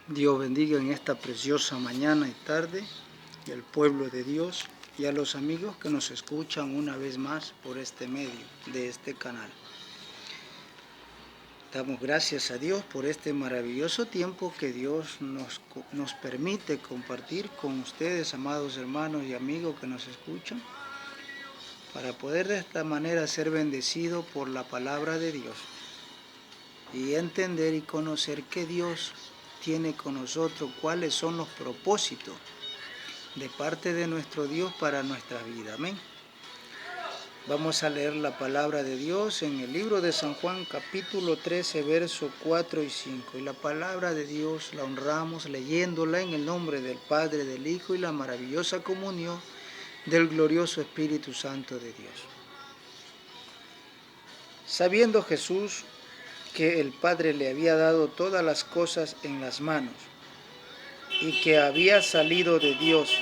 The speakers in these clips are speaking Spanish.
Dios bendiga en esta preciosa mañana y tarde y al pueblo de Dios y a los amigos que nos escuchan una vez más por este medio de este canal. Damos gracias a Dios por este maravilloso tiempo que Dios nos permite compartir con ustedes, amados hermanos y amigos que nos escuchan, para poder de esta manera ser bendecidos por la palabra de Dios y entender y conocer que Dios tiene con nosotros, cuáles son los propósitos de parte de nuestro Dios para nuestra vida. Amén. Vamos a leer la palabra de Dios en el libro de San Juan, capítulo 13, versos 4 y 5. Y la palabra de Dios la honramos leyéndola en el nombre del Padre, del Hijo y la maravillosa comunión del glorioso Espíritu Santo de Dios. Sabiendo Jesús que el Padre le había dado todas las cosas en las manos y que había salido de Dios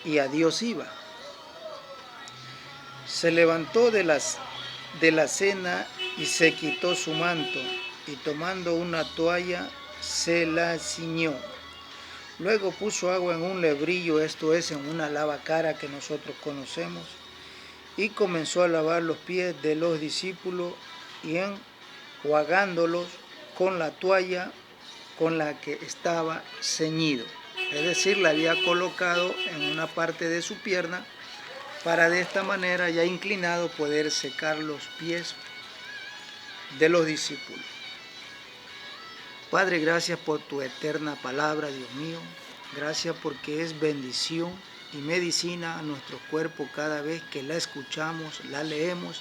y a Dios iba, se levantó de la cena y se quitó su manto y tomando una toalla se la ciñó. Luego puso agua en un lebrillo, esto es, en una lavacara que nosotros conocemos, y comenzó a lavar los pies de los discípulos y enjuagándolos con la toalla con la que estaba ceñido. Es decir, la había colocado en una parte de su pierna para de esta manera, ya inclinado, poder secar los pies de los discípulos. Padre, gracias por tu eterna palabra, Dios mío. Gracias porque es bendición y medicina a nuestro cuerpo cada vez que la escuchamos, la leemos,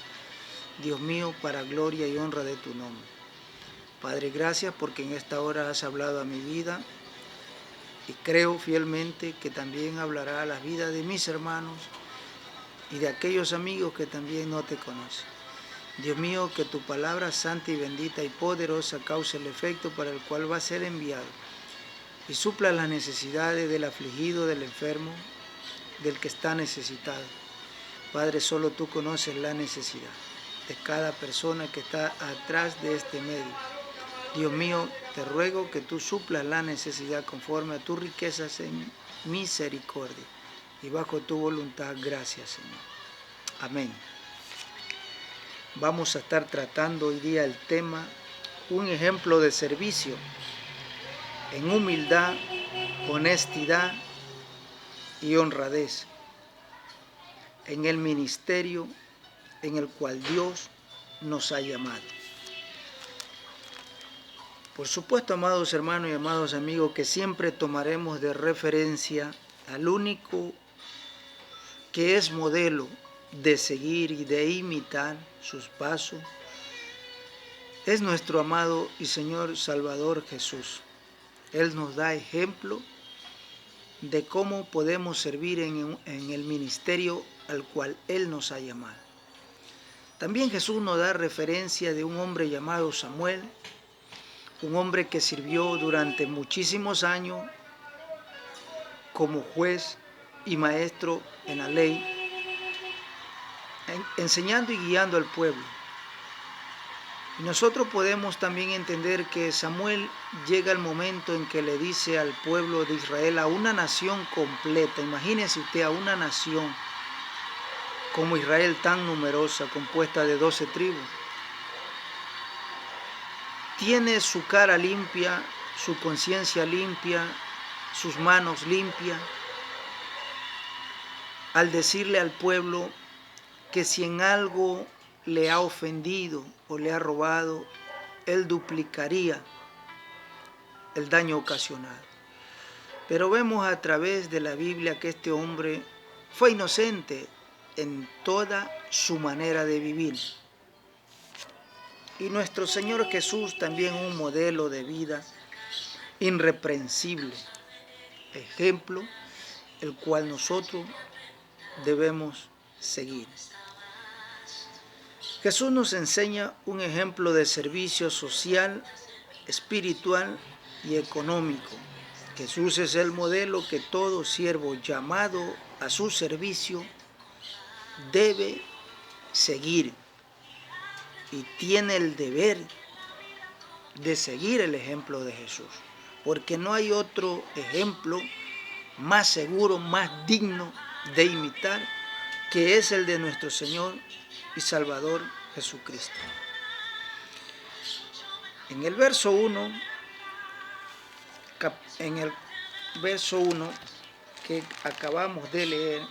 Dios mío, para gloria y honra de tu nombre. Padre, gracias porque en esta hora has hablado a mi vida y creo fielmente que también hablará a la vida de mis hermanos y de aquellos amigos que también no te conocen. Dios mío, que tu palabra santa y bendita y poderosa cause el efecto para el cual va a ser enviado y supla las necesidades del afligido, del enfermo, del que está necesitado. Padre, solo tú conoces la necesidad de cada persona que está atrás de este medio. Dios mío, te ruego que tú suplas la necesidad conforme a tus riquezas en misericordia y bajo tu voluntad. Gracias, Señor. Amén. Vamos a estar tratando hoy día el tema, un ejemplo de servicio en humildad, honestidad y honradez en el ministerio en el cual Dios nos ha llamado. Por supuesto, amados hermanos y amados amigos, que siempre tomaremos de referencia al único que es modelo de seguir y de imitar sus pasos, es nuestro amado y Señor Salvador Jesús. Él nos da ejemplo de cómo podemos servir en el ministerio al cual Él nos ha llamado. También Jesús nos da referencia de un hombre llamado Samuel, un hombre que sirvió durante muchísimos años como juez y maestro en la ley, enseñando y guiando al pueblo. Y nosotros podemos también entender que Samuel llega el momento en que le dice al pueblo de Israel, a una nación completa, imagínense usted a una nación como Israel tan numerosa, compuesta de 12 tribus, tiene su cara limpia, su conciencia limpia, sus manos limpias, al decirle al pueblo que si en algo le ha ofendido o le ha robado, él duplicaría el daño ocasionado. Pero vemos a través de la Biblia que este hombre fue inocente en toda su manera de vivir. Y nuestro Señor Jesús también un modelo de vida irreprensible, ejemplo el cual nosotros debemos seguir. Jesús nos enseña un ejemplo de servicio social, espiritual y económico. Jesús es el modelo que todo siervo llamado a su servicio debe seguir y tiene el deber de seguir el ejemplo de Jesús. porque no hay otro ejemplo más seguro, más digno de imitar, que es el de nuestro Señor y Salvador Jesucristo. En el verso 1, que acabamos de leer,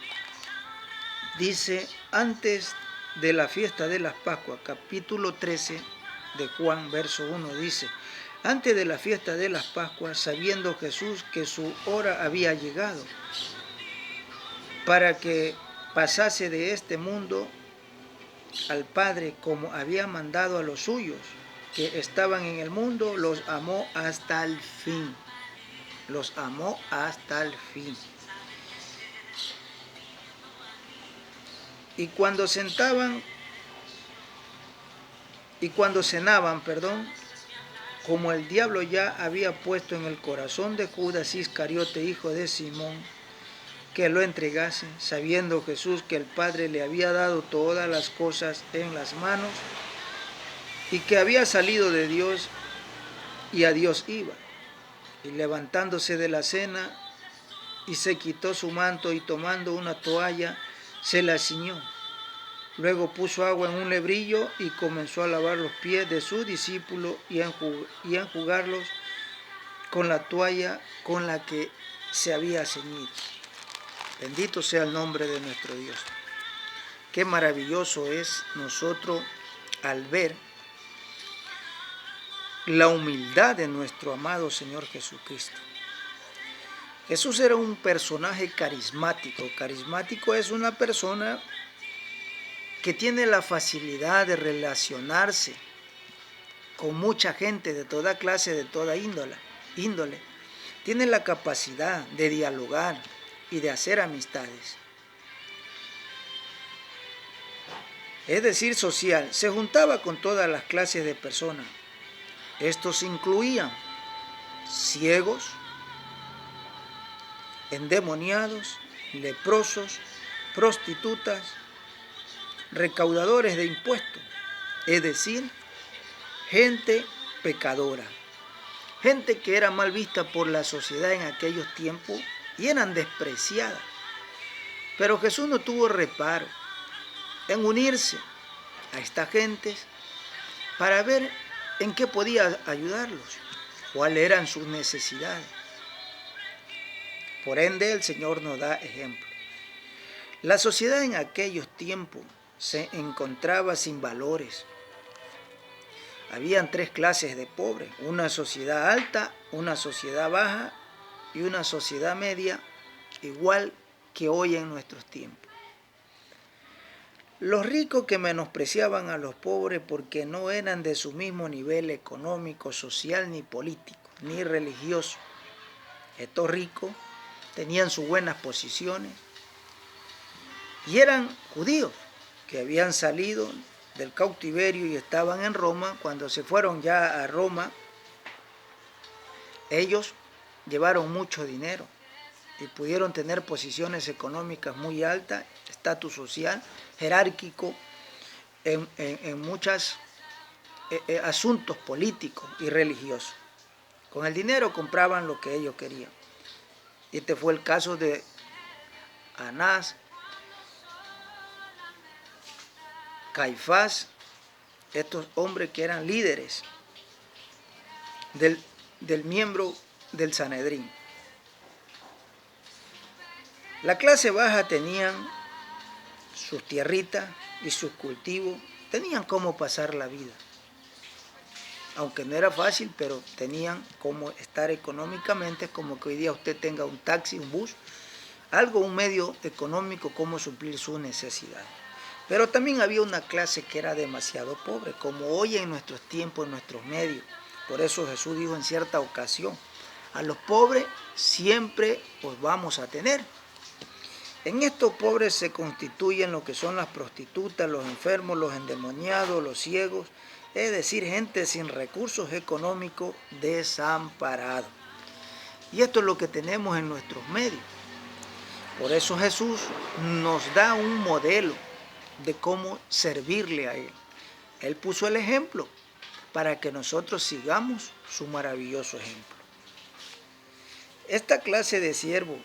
dice: antes de la fiesta de las Pascuas, capítulo 13 de Juan, verso 1, dice: antes de la fiesta de las Pascuas, sabiendo Jesús que su hora había llegado para que pasase de este mundo al Padre, como había mandado a los suyos que estaban en el mundo, los amó hasta el fin. Los amó hasta el fin. Y cuando cenaban, como el diablo ya había puesto en el corazón de Judas Iscariote, hijo de Simón, que lo entregase, sabiendo Jesús que el Padre le había dado todas las cosas en las manos, y que había salido de Dios y a Dios iba. Y levantándose de la cena, y se quitó su manto, y tomando una toalla, se la ciñó. Luego puso agua en un lebrillo y comenzó a lavar los pies de sus discípulos y a enjugarlos con la toalla con la que se había ceñido. Bendito sea el nombre de nuestro Dios. Qué maravilloso es nosotros al ver la humildad de nuestro amado Señor Jesucristo. Jesús era un personaje carismático. Carismático es una persona que tiene la facilidad de relacionarse con mucha gente de toda clase, de toda índole. Tiene la capacidad de dialogar y de hacer amistades. Es decir, social. Se juntaba con todas las clases de personas. Estos incluían ciegos, endemoniados, leprosos, prostitutas, recaudadores de impuestos, es decir, gente pecadora, gente que era mal vista por la sociedad en aquellos tiempos y eran despreciadas. Pero Jesús no tuvo reparo en unirse a estas gentes para ver en qué podía ayudarlos, cuáles eran sus necesidades. Por ende, el Señor nos da ejemplo. La sociedad en aquellos tiempos se encontraba sin valores. Habían tres clases de pobres: una sociedad alta, una sociedad baja y una sociedad media, igual que hoy en nuestros tiempos. Los ricos que menospreciaban a los pobres porque no eran de su mismo nivel económico, social, ni político, ni religioso. Estos ricos tenían sus buenas posiciones y eran judíos que habían salido del cautiverio y estaban en Roma. Cuando se fueron ya a Roma, ellos llevaron mucho dinero y pudieron tener posiciones económicas muy altas, estatus social, jerárquico en muchos asuntos políticos y religiosos. Con el dinero compraban lo que ellos querían. Este fue el caso de Anás, Caifás, estos hombres que eran líderes del miembro del Sanedrín. La clase baja tenían sus tierritas y sus cultivos, tenían cómo pasar la vida. Aunque no era fácil, pero tenían cómo estar económicamente, como que hoy día usted tenga un taxi, un bus, un medio económico, cómo suplir sus necesidades. Pero también había una clase que era demasiado pobre, como hoy en nuestros tiempos, en nuestros medios. Por eso Jesús dijo en cierta ocasión: a los pobres siempre os vamos a tener. En estos pobres se constituyen lo que son las prostitutas, los enfermos, los endemoniados, los ciegos, es decir, gente sin recursos económicos, desamparada. Y esto es lo que tenemos en nuestros medios. Por eso Jesús nos da un modelo de cómo servirle a Él. Él puso el ejemplo para que nosotros sigamos su maravilloso ejemplo. Esta clase de siervo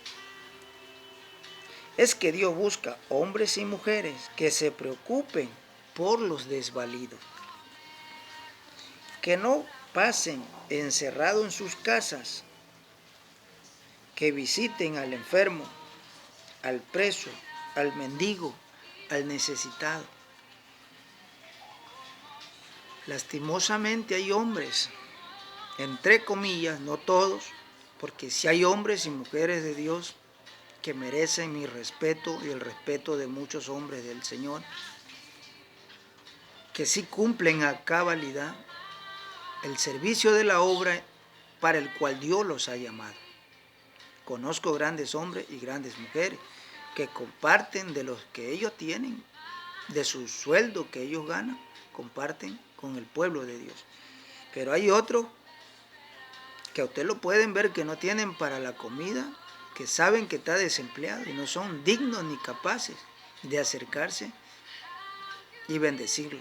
es que Dios busca hombres y mujeres que se preocupen por los desvalidos, que no pasen encerrados en sus casas, que visiten al enfermo, al preso, al mendigo, al necesitado. Lastimosamente hay hombres, entre comillas, no todos, porque sí hay hombres y mujeres de Dios que merecen mi respeto y el respeto de muchos hombres del Señor, que sí cumplen a cabalidad el servicio de la obra para el cual Dios los ha llamado. Conozco grandes hombres y grandes mujeres que comparten de los que ellos tienen, de su sueldo que ellos ganan, comparten con el pueblo de Dios. Pero hay otros que a usted lo pueden ver que no tienen para la comida, que saben que está desempleado y no son dignos ni capaces de acercarse y bendecirlo.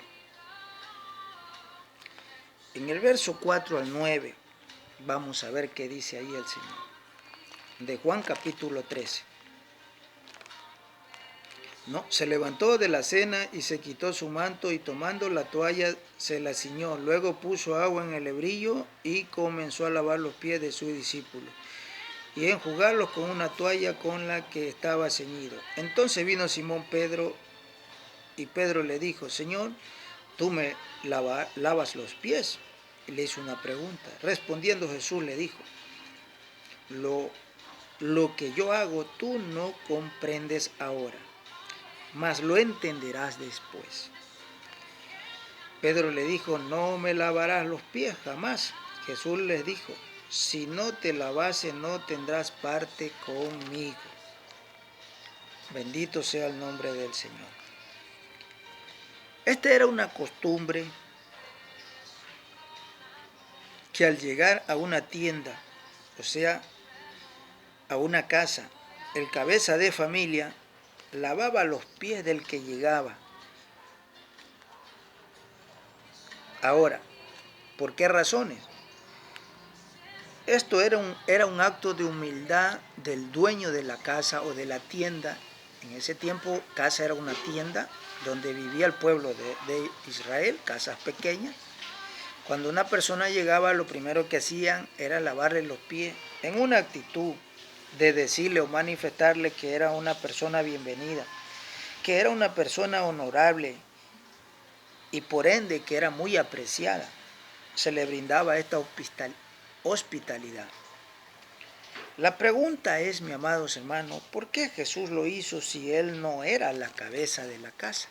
En el verso 4 al 9 vamos a ver qué dice ahí el Señor. De Juan capítulo 13. No, se levantó de la cena y se quitó su manto y tomando la toalla se la ciñó. Luego puso agua en el hebrillo y comenzó a lavar los pies de sus discípulos y enjugarlos con una toalla con la que estaba ceñido. Entonces vino Simón Pedro y Pedro le dijo: Señor, ¿tú me lavas los pies? Y le hizo una pregunta. Respondiendo Jesús le dijo: lo que yo hago tú no comprendes ahora, mas lo entenderás después. Pedro le dijo: no me lavarás los pies jamás. Jesús les dijo: si no te lavase no tendrás parte conmigo. Bendito sea el nombre del Señor. Esta era una costumbre que al llegar a una tienda, o sea, a una casa, el cabeza de familia lavaba los pies del que llegaba. Ahora, ¿por qué razones? Esto era un acto de humildad del dueño de la casa o de la tienda. En ese tiempo, casa era una tienda donde vivía el pueblo de Israel, casas pequeñas. Cuando una persona llegaba, lo primero que hacían era lavarle los pies en una actitud de decirle o manifestarle que era una persona bienvenida, que era una persona honorable y por ende que era muy apreciada. Se le brindaba esta hospitalidad. La pregunta es, mis amados hermanos, ¿por qué Jesús lo hizo si Él no era la cabeza de la casa?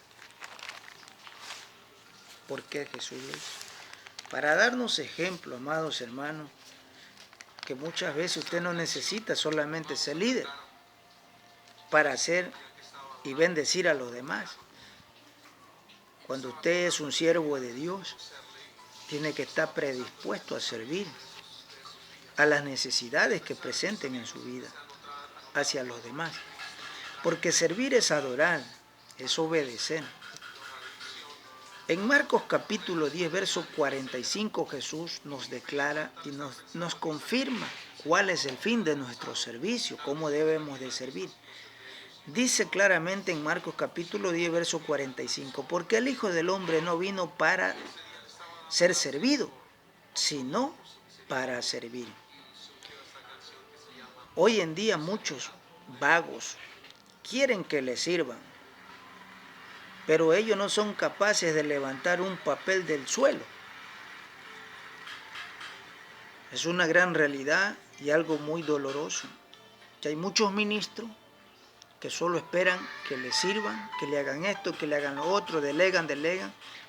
¿Por qué Jesús lo hizo? Para darnos ejemplo, amados hermanos, que muchas veces usted no necesita solamente ser líder para hacer y bendecir a los demás. Cuando usted es un siervo de Dios, tiene que estar predispuesto a servir a las necesidades que presenten en su vida hacia los demás. Porque servir es adorar, es obedecer. En Marcos capítulo 10, verso 45, Jesús nos declara y nos confirma cuál es el fin de nuestro servicio, cómo debemos de servir. Dice claramente en Marcos capítulo 10, verso 45, porque el Hijo del Hombre no vino para ser servido, sino para servir. Hoy en día muchos vagos quieren que les sirvan, pero ellos no son capaces de levantar un papel del suelo. Es una gran realidad y algo muy doloroso, que hay muchos ministros que solo esperan que les sirvan, que le hagan esto, que le hagan lo otro, delegan,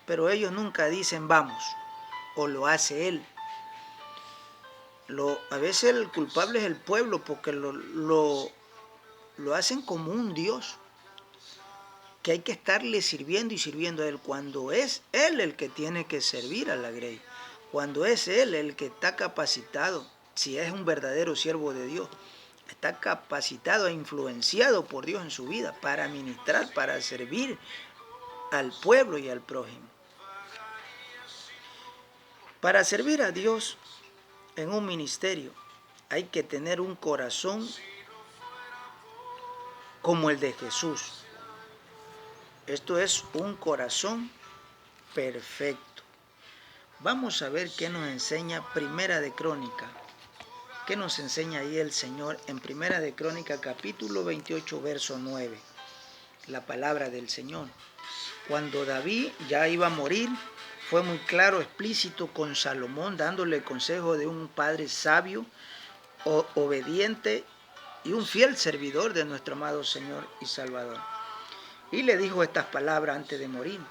pero ellos nunca dicen vamos, o lo hace él. A veces el culpable es el pueblo porque lo hacen como un Dios, que hay que estarle sirviendo y sirviendo a él, cuando es él el que tiene que servir a la grey, cuando es él el que está capacitado, si es un verdadero siervo de Dios, está capacitado e influenciado por Dios en su vida para ministrar, para servir al pueblo y al prójimo. Para servir a Dios en un ministerio hay que tener un corazón como el de Jesús. Esto es un corazón perfecto. Vamos a ver qué nos enseña Primera de Crónica. ¿Qué nos enseña ahí el Señor en Primera de Crónica, capítulo 28, verso 9? La palabra del Señor. Cuando David ya iba a morir, fue muy claro, explícito con Salomón, dándole el consejo de un padre sabio, obediente y un fiel servidor de nuestro amado Señor y Salvador. Y le dijo estas palabras antes de morir.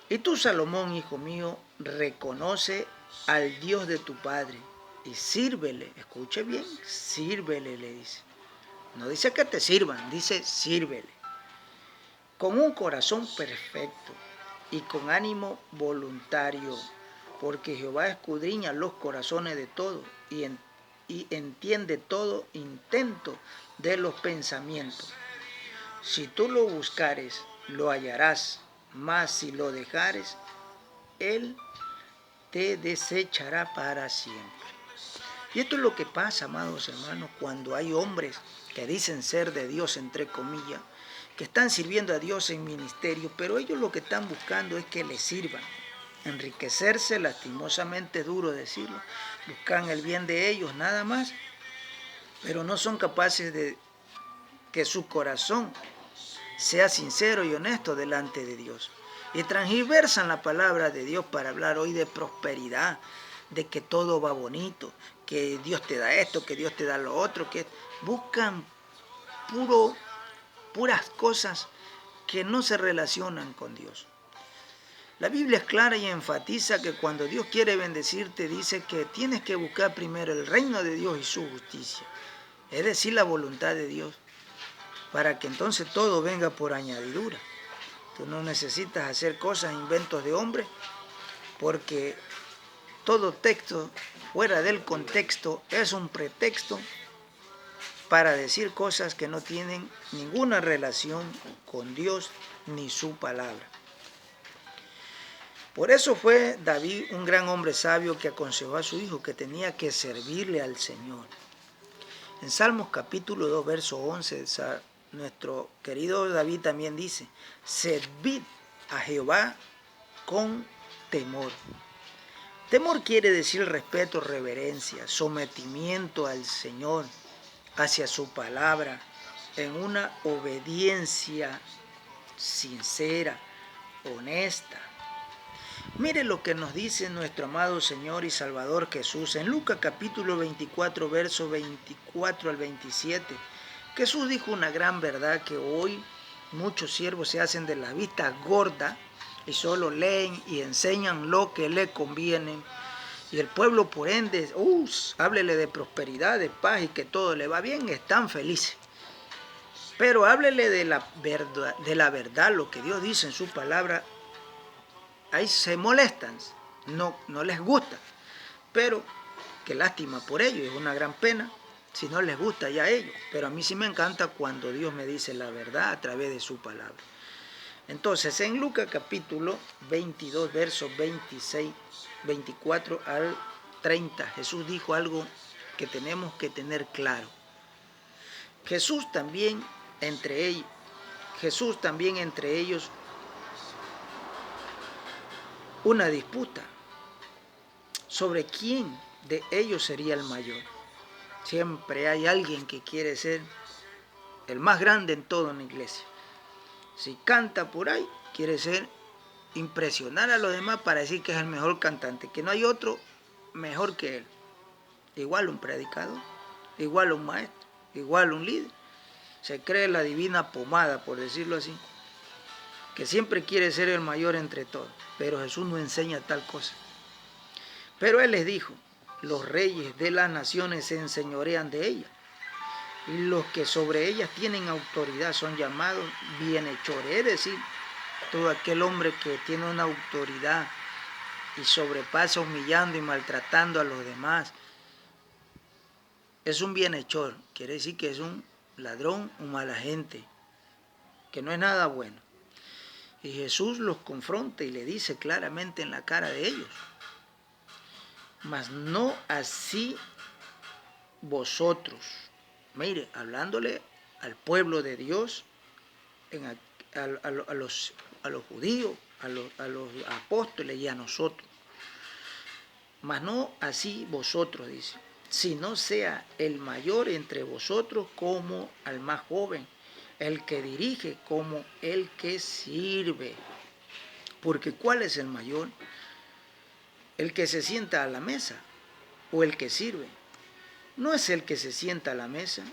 Y tú, Salomón, hijo mío, reconoce al Dios de tu padre y sírvele. Escuche bien, sírvele, le dice. No dice que te sirvan, dice sírvele. Con un corazón perfecto y con ánimo voluntario, porque Jehová escudriña los corazones de todos y entiende todo intento de los pensamientos. Si tú lo buscares, lo hallarás, mas si lo dejares, Él te desechará para siempre. Y esto es lo que pasa, amados hermanos, cuando hay hombres que dicen ser de Dios, entre comillas, que están sirviendo a Dios en ministerio, pero ellos lo que están buscando es que les sirvan, enriquecerse, lastimosamente duro decirlo, buscan el bien de ellos nada más, pero no son capaces de que su corazón sea sincero y honesto delante de Dios. Y transgiversan la palabra de Dios para hablar hoy de prosperidad, de que todo va bonito, que Dios te da esto, que Dios te da lo otro, que buscan puras cosas que no se relacionan con Dios. La Biblia es clara y enfatiza que cuando Dios quiere bendecirte, dice que tienes que buscar primero el reino de Dios y su justicia, es decir, la voluntad de Dios, para que entonces todo venga por añadidura. Tú no necesitas hacer cosas, inventos de hombre, porque todo texto fuera del contexto es un pretexto para decir cosas que no tienen ninguna relación con Dios ni su palabra. Por eso fue David un gran hombre sabio que aconsejó a su hijo que tenía que servirle al Señor. En Salmos capítulo 2, verso 11, nuestro querido David también dice, servid a Jehová con temor. Temor quiere decir respeto, reverencia, sometimiento al Señor, hacia su palabra, en una obediencia sincera, honesta. Mire lo que nos dice nuestro amado Señor y Salvador Jesús en Lucas capítulo 24, versos 24 al 27. Jesús dijo una gran verdad que hoy muchos siervos se hacen de la vista gorda y solo leen y enseñan lo que le conviene. Y el pueblo por ende, háblele de prosperidad, de paz y que todo le va bien, están felices. Pero háblele de la verdad, lo que Dios dice en su palabra, ahí se molestan, no les gusta. Pero qué lástima por ellos, es una gran pena si no les gusta ya a ellos. Pero a mí sí me encanta cuando Dios me dice la verdad a través de su palabra. Entonces, en Lucas capítulo 22, versos 24 al 30, Jesús dijo algo que tenemos que tener claro. Jesús también entre ellos una disputa sobre quién de ellos sería el mayor. Siempre hay alguien que quiere ser el más grande en toda una iglesia. Si canta por ahí, quiere impresionar a los demás para decir que es el mejor cantante, que no hay otro mejor que él. Igual un predicador, igual un maestro, igual un líder. Se cree la divina pomada, por decirlo así, que siempre quiere ser el mayor entre todos. Pero Jesús no enseña tal cosa. Pero Él les dijo, los reyes de las naciones se enseñorean de ellas, y los que sobre ellas tienen autoridad son llamados bienhechores, es decir, todo aquel hombre que tiene una autoridad y sobrepasa humillando y maltratando a los demás, es un bienhechor, quiere decir que es un ladrón, un mala gente, que no es nada bueno. Y Jesús los confronta y le dice claramente en la cara de ellos, mas no así vosotros. Mire, hablándole al pueblo de Dios, a los judíos, a los apóstoles y a nosotros. Mas no así vosotros, dice, sino sea el mayor entre vosotros como al más joven, el que dirige como el que sirve. Porque ¿cuál es el mayor? ¿El que se sienta a la mesa o el que sirve? No es el que se sienta a la mesa,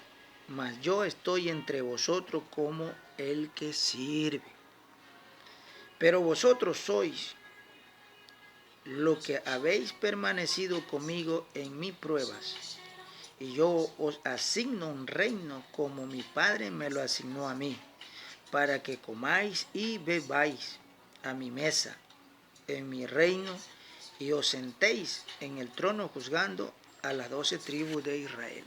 mas yo estoy entre vosotros como el que sirve. Pero vosotros sois lo que habéis permanecido conmigo en mis pruebas, y yo os asigno un reino como mi Padre me lo asignó a mí, para que comáis y bebáis a mi mesa en mi reino, y os sentéis en el trono juzgando a las 12 tribus de Israel.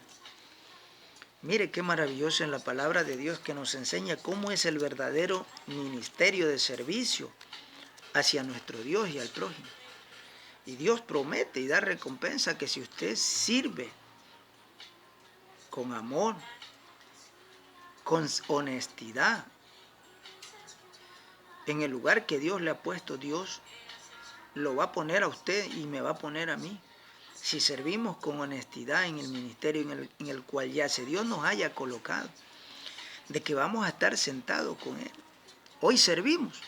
Mire qué maravilloso en la palabra de Dios, que nos enseña cómo es el verdadero ministerio de servicio hacia nuestro Dios y al prójimo. Y Dios promete y da recompensa que si usted sirve con amor, con honestidad, en el lugar que Dios le ha puesto, Dios lo va a poner a usted y me va a poner a mí. Si servimos con honestidad en el ministerio en el cual ya se Dios nos haya colocado, de que vamos a estar sentados con Él. Hoy servimos,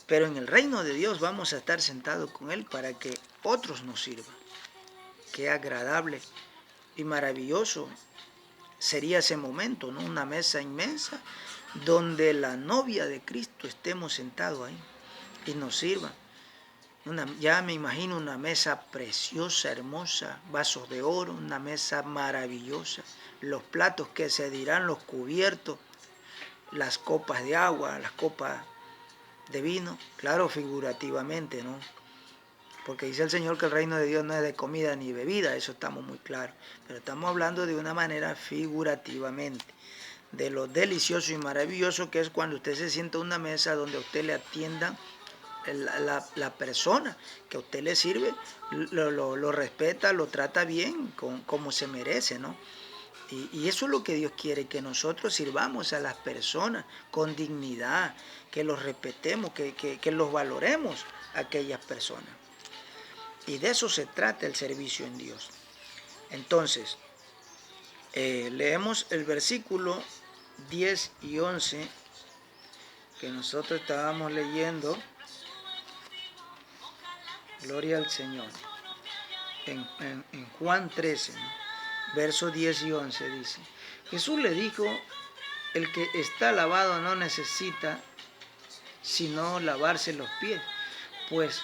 pero en el reino de Dios vamos a estar sentados con Él para que otros nos sirvan. Qué agradable y maravilloso sería ese momento, ¿no? Una mesa inmensa donde la novia de Cristo estemos sentados ahí y nos sirvan. Ya me imagino una mesa preciosa, hermosa, vasos de oro, una mesa maravillosa, los platos que se dirán, los cubiertos, las copas de agua, las copas de vino, claro, figurativamente, ¿no? Porque dice el Señor que el reino de Dios no es de comida ni bebida, eso estamos muy claros, pero estamos hablando de una manera figurativamente, de lo delicioso y maravilloso que es cuando usted se sienta a una mesa donde a usted le atiendan la persona que a usted le sirve, lo respeta, lo trata bien, como se merece, ¿no? Y eso es lo que Dios quiere, que nosotros sirvamos a las personas con dignidad, que los respetemos, que los valoremos a aquellas personas. Y de eso se trata el servicio en Dios. Entonces, leemos el versículo 10 y 11 que nosotros estábamos leyendo. Gloria al Señor. En Juan 13, ¿no? Versos 10 y 11 dice, Jesús le dijo, el que está lavado no necesita sino lavarse los pies, pues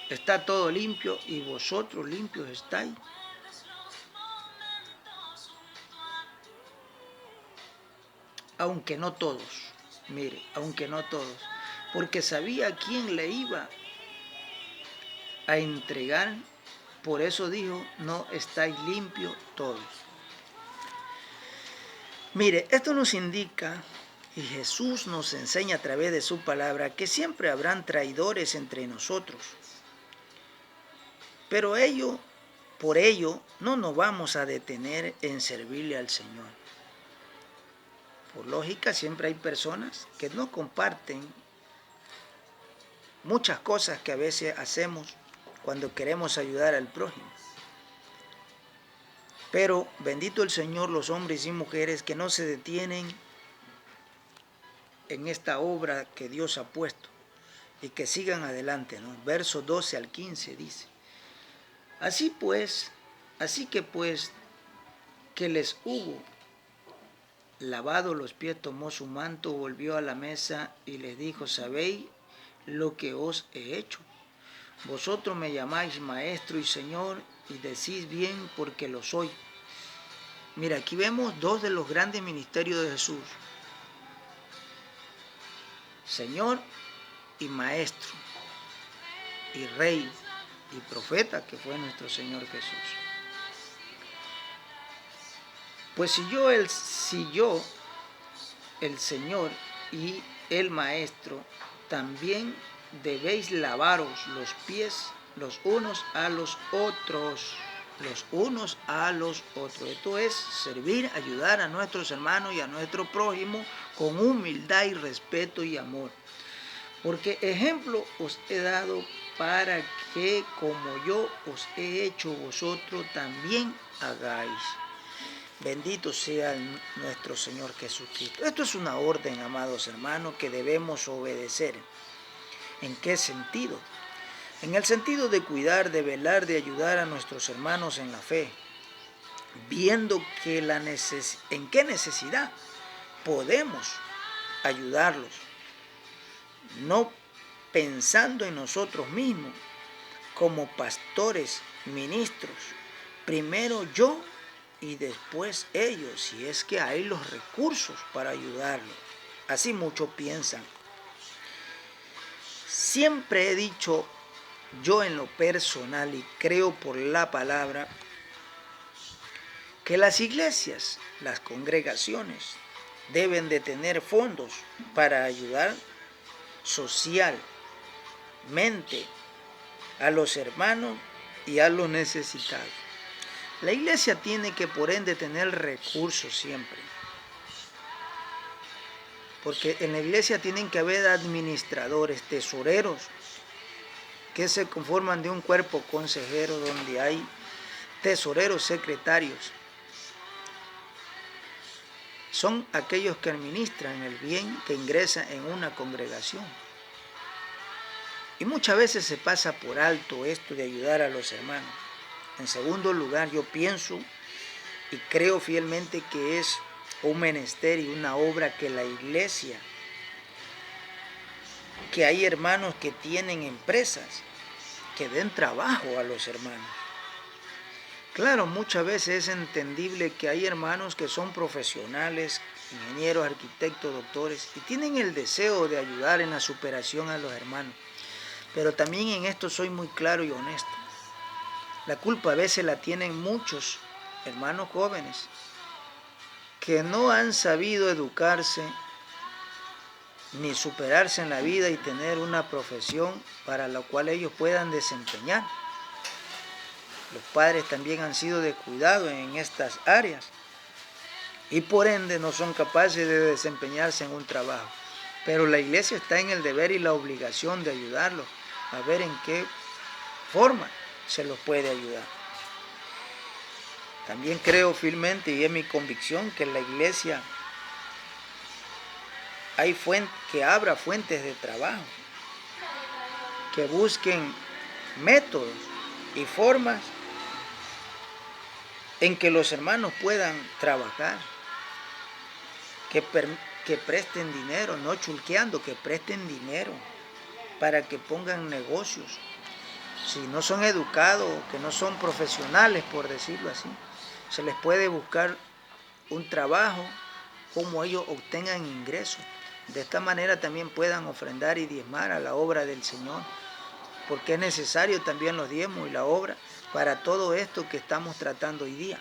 está todo limpio y vosotros limpios estáis. Aunque no todos, mire, aunque no todos, porque sabía a quién le iba a entregar, por eso dijo, no estáis limpios todos. Mire, esto nos indica, y Jesús nos enseña a través de su palabra, que siempre habrán traidores entre nosotros. Pero por ello, no nos vamos a detener en servirle al Señor. Por lógica, siempre hay personas que no comparten muchas cosas que a veces hacemos cuando queremos ayudar al prójimo. Pero bendito el Señor, los hombres y mujeres que no se detienen en esta obra que Dios ha puesto y que sigan adelante, ¿no? Verso 12 al 15 dice, así que les hubo lavado los pies, tomó su manto, volvió a la mesa y les dijo, ¿sabéis lo que os he hecho? Vosotros me llamáis maestro y señor y decís bien porque lo soy. Mira, aquí vemos dos de los grandes ministerios de Jesús. Señor y maestro, y rey y profeta, que fue nuestro Señor Jesús. Pues si yo, el Señor y el maestro, también debéis lavaros los pies los unos a los otros. los unos a los otros. Esto es servir, ayudar a nuestros hermanos y a nuestro prójimo con humildad y respeto y amor. Porque ejemplo os he dado para que como yo os he hecho vosotros también hagáis. Bendito sea nuestro Señor Jesucristo. Esto es una orden, amados hermanos, que debemos obedecer. ¿En qué sentido? En el sentido de cuidar, de velar, de ayudar a nuestros hermanos en la fe, viendo que en qué necesidad podemos ayudarlos, no pensando en nosotros mismos como pastores, ministros, primero yo y después ellos, si es que hay los recursos para ayudarlos. Así muchos piensan. Siempre he dicho yo en lo personal y creo por la palabra que las iglesias, las congregaciones deben de tener fondos para ayudar socialmente a los hermanos y a los necesitados. La iglesia tiene que por ende tener recursos siempre, porque en la iglesia tienen que haber administradores, tesoreros, que se conforman de un cuerpo consejero donde hay tesoreros, secretarios. Son aquellos que administran el bien que ingresa en una congregación. Y muchas veces se pasa por alto esto de ayudar a los hermanos. En segundo lugar, yo pienso y creo fielmente que es un menester y una obra que la iglesia, que hay hermanos que tienen empresas que den trabajo a los hermanos. Claro, muchas veces es entendible que hay hermanos que son profesionales, ingenieros, arquitectos, doctores, y tienen el deseo de ayudar en la superación a los hermanos. Pero también en esto soy muy claro y honesto. La culpa a veces la tienen muchos hermanos jóvenes que no han sabido educarse ni superarse en la vida y tener una profesión para la cual ellos puedan desempeñar. Los padres también han sido descuidados en estas áreas y por ende no son capaces de desempeñarse en un trabajo. Pero la iglesia está en el deber y la obligación de ayudarlos a ver en qué forma se los puede ayudar. También creo firmemente y es mi convicción que en la iglesia que abra fuentes de trabajo, que busquen métodos y formas en que los hermanos puedan trabajar, que presten dinero, no chulqueando, que presten dinero para que pongan negocios. Si no son educados, que no son profesionales, por decirlo así, se les puede buscar un trabajo como ellos obtengan ingresos. De esta manera también puedan ofrendar y diezmar a la obra del Señor, porque es necesario también los diezmos y la obra para todo esto que estamos tratando hoy día.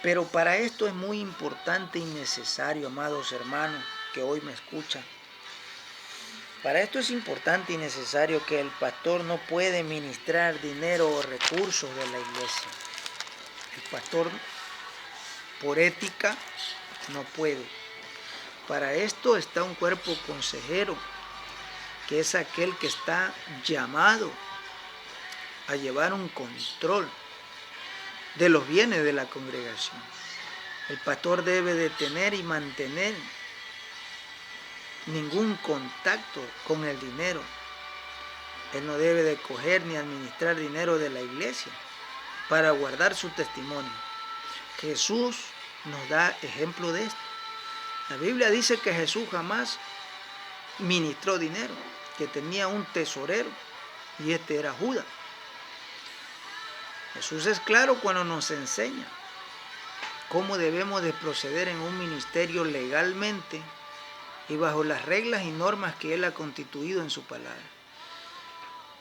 Pero para esto es muy importante y necesario, amados hermanos, que hoy me escuchan. Para esto es importante y necesario que el pastor no puede ministrar dinero o recursos de la iglesia. El pastor, por ética, no puede. Para esto está un cuerpo consejero, que es aquel que está llamado a llevar un control de los bienes de la congregación. El pastor debe de tener y mantener ningún contacto con el dinero. Él no debe de coger ni administrar dinero de la iglesia para guardar su testimonio. Jesús nos da ejemplo de esto. La Biblia dice que Jesús jamás ministró dinero, que tenía un tesorero y este era Judas. Jesús es claro cuando nos enseña cómo debemos de proceder en un ministerio legalmente y bajo las reglas y normas que Él ha constituido en su palabra.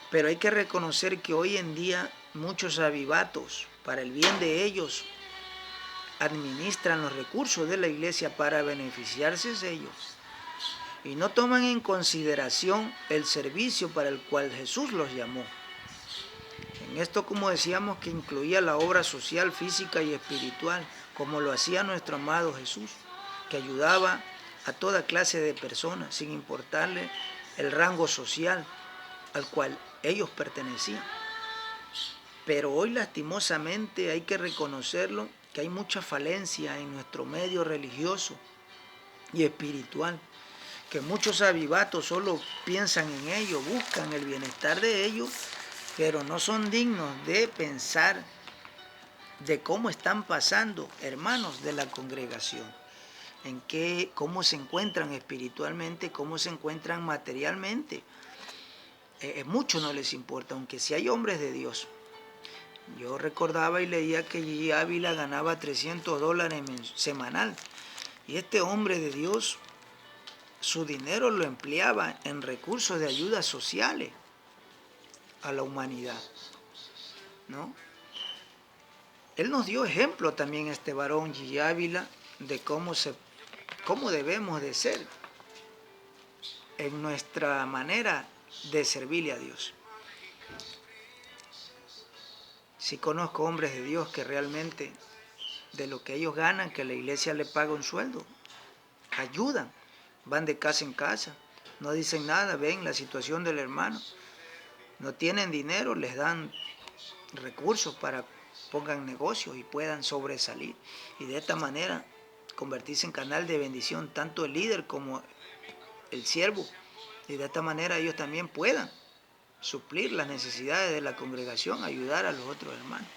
Pero hay que reconocer que hoy en día muchos avivatos, para el bien de ellos, administran los recursos de la iglesia para beneficiarse de ellos y no toman en consideración el servicio para el cual Jesús los llamó. En Esto, como decíamos, que incluía la obra social, física y espiritual, como lo hacía nuestro amado Jesús, que ayudaba a toda clase de personas, sin importarle el rango social al cual ellos pertenecían. Pero hoy, lastimosamente, hay que reconocerlo, que hay mucha falencia en nuestro medio religioso y espiritual, que muchos avivatos solo piensan en ello, buscan el bienestar de ellos, pero no son dignos de pensar de cómo están pasando hermanos de la congregación, cómo se encuentran espiritualmente, cómo se encuentran materialmente. Mucho no les importa, aunque si hay hombres de Dios. Yo recordaba y leía que Gigi Ávila ganaba $300 semanal, y este hombre de Dios, su dinero lo empleaba en recursos de ayudas sociales a la humanidad, ¿no? Él nos dio ejemplo también, este varón Gigi Ávila, de cómo debemos de ser en nuestra manera de servirle a Dios. Sí conozco hombres de Dios que realmente de lo que ellos ganan, que la iglesia les paga un sueldo, ayudan, van de casa en casa, no dicen nada, ven la situación del hermano, no tienen dinero, les dan recursos para pongan negocios y puedan sobresalir, y de esta manera convertirse en canal de bendición tanto el líder como el siervo, y de esta manera ellos también puedan suplir las necesidades de la congregación, ayudar a los otros hermanos.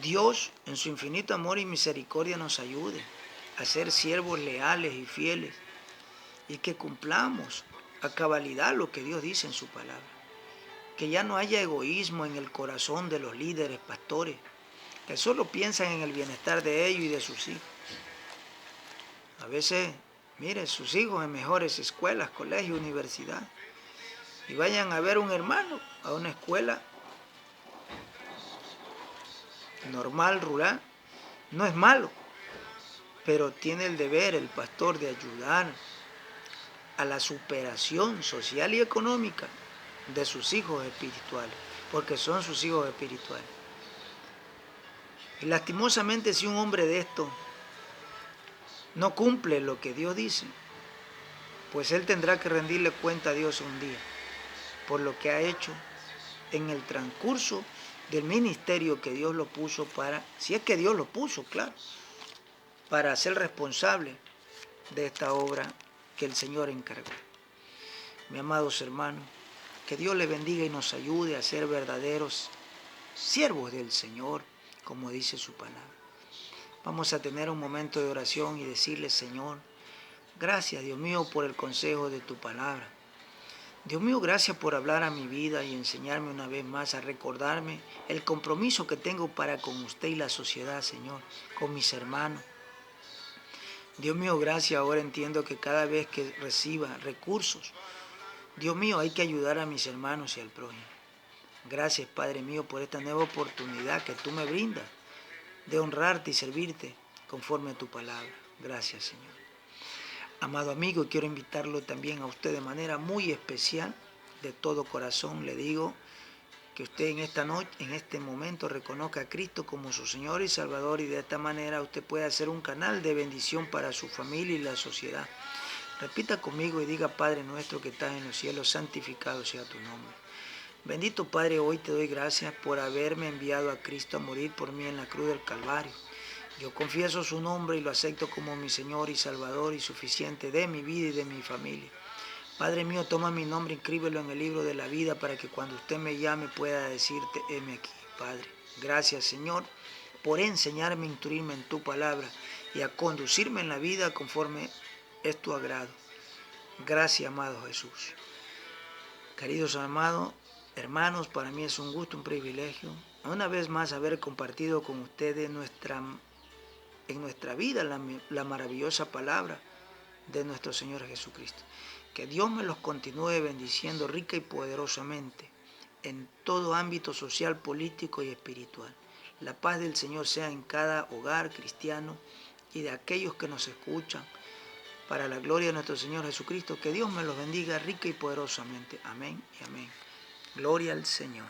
Dios, en su infinito amor y misericordia, nos ayude a ser siervos leales y fieles, y que cumplamos a cabalidad lo que Dios dice en su palabra. Que ya no haya egoísmo en el corazón de los líderes, pastores, que solo piensan en el bienestar de ellos y de sus hijos. A veces, mire, sus hijos en mejores escuelas, colegios, universidad, y vayan a ver un hermano a una escuela normal, rural, no es malo, pero tiene el deber el pastor de ayudar a la superación social y económica de sus hijos espirituales, porque son sus hijos espirituales. Y lastimosamente, si un hombre de esto no cumple lo que Dios dice, pues él tendrá que rendirle cuenta a Dios un día por lo que ha hecho en el transcurso del ministerio que Dios lo puso para, si es que Dios lo puso, claro, para ser responsable de esta obra que el Señor encargó. Mis amados hermanos, que Dios les bendiga y nos ayude a ser verdaderos siervos del Señor, como dice su palabra. Vamos a tener un momento de oración y decirle: Señor, gracias, Dios mío, por el consejo de tu palabra. Dios mío, gracias por hablar a mi vida y enseñarme una vez más a recordarme el compromiso que tengo para con usted y la sociedad, Señor, con mis hermanos. Dios mío, gracias, ahora entiendo que cada vez que reciba recursos, Dios mío, hay que ayudar a mis hermanos y al prójimo. Gracias, Padre mío, por esta nueva oportunidad que tú me brindas de honrarte y servirte conforme a tu palabra. Gracias, Señor. Amado amigo, quiero invitarlo también a usted de manera muy especial, de todo corazón le digo, que usted en esta noche, en este momento, reconozca a Cristo como su Señor y Salvador, y de esta manera usted puede hacer un canal de bendición para su familia y la sociedad. Repita conmigo y diga: Padre nuestro que estás en los cielos, santificado sea tu nombre. Bendito Padre, hoy te doy gracias por haberme enviado a Cristo a morir por mí en la cruz del Calvario. Yo confieso su nombre y lo acepto como mi Señor y Salvador y suficiente de mi vida y de mi familia. Padre mío, toma mi nombre, inscríbelo en el libro de la vida para que cuando usted me llame pueda decirte: heme aquí, Padre. Gracias, Señor, por enseñarme, instruirme en tu palabra y a conducirme en la vida conforme es tu agrado. Gracias, amado Jesús. Queridos amados hermanos, para mí es un gusto, un privilegio, una vez más haber compartido con ustedes en nuestra vida la maravillosa palabra de nuestro Señor Jesucristo. Que Dios me los continúe bendiciendo rica y poderosamente en todo ámbito social, político y espiritual. La paz del Señor sea en cada hogar cristiano y de aquellos que nos escuchan, para la gloria de nuestro Señor Jesucristo. Que Dios me los bendiga rica y poderosamente. Amén y amén. Gloria al Señor.